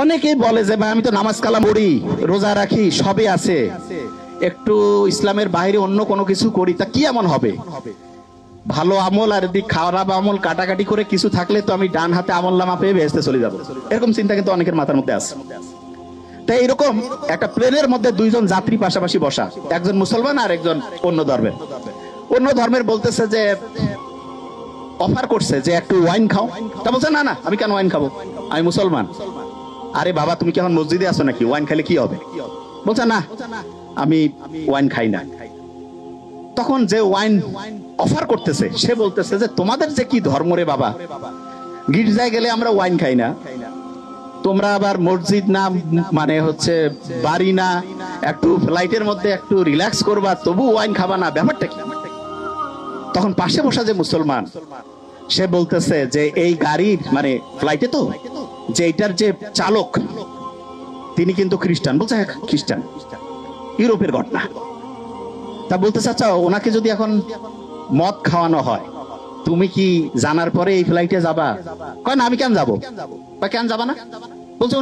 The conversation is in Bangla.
অনেকেই বলে যে ভাই আমি তো নামাজ কালাম পড়ি, রোজা রাখি, সবই আছে, একটু ইসলামের বাইরে অন্য কোনো কিছু করি, তা কি এমন হবে? ভালো আমল আর এদিক খারাপ আমল কাটাকাটি করে কিছু থাকলে তো আমি ডান হাতে আমল নামা পেয়ে বেহেশতে চলে যাবো, এরকম চিন্তা কিন্তু অনেকের মাথার মধ্যে আছে। তাই এরকম একটা প্লেনের মধ্যে দুইজন যাত্রী পাশাপাশি বসা, একজন মুসলমান আর একজন অন্য ধর্মের বলতেছে যে অফার করছে যে একটু ওয়াইন খাও। তা বলছে না না, আমি কেন ওয়াইন খাবো, আমি মুসলমান। আরে বাবা, তুমি কি এখন মসজিদে আছো নাকি? ওয়াইন খেলে কি হবে? বলছে না, আমি ওয়াইন খাই না। তখন যে ওয়াইন অফার করতেছে সে বলতেছে যে তোমাদের যে কি ধর্ম রে বাবা, গির্জায় গেলে আমরা ওয়াইন খাই না, তোমরা আবার মসজিদ না মানে হচ্ছে বাড়ি না, একটু ফ্লাইটের মধ্যে একটু রিল্যাক্স করবা তবু ওয়াইন খাবা না, ব্যাপারটা কি? তখন পাশে বসা যে মুসলমান সে বলতেছে যে এই গাড়ির মানে ফ্লাইটে তো যে এটার যে চালক তিনি কিন্তু খ্রিস্টান। বলছে হ্যাঁ খ্রিস্টান, ইউরোপের ঘটনা। তা বলতেছে আচ্ছা ওনাকে যদি এখন মদ খাওয়ানো হয় তুমি কি জানার পরে এই ফ্লাইটে যাবা? কয় না, আমি কেন যাবো। কেন যাবা না? বলছে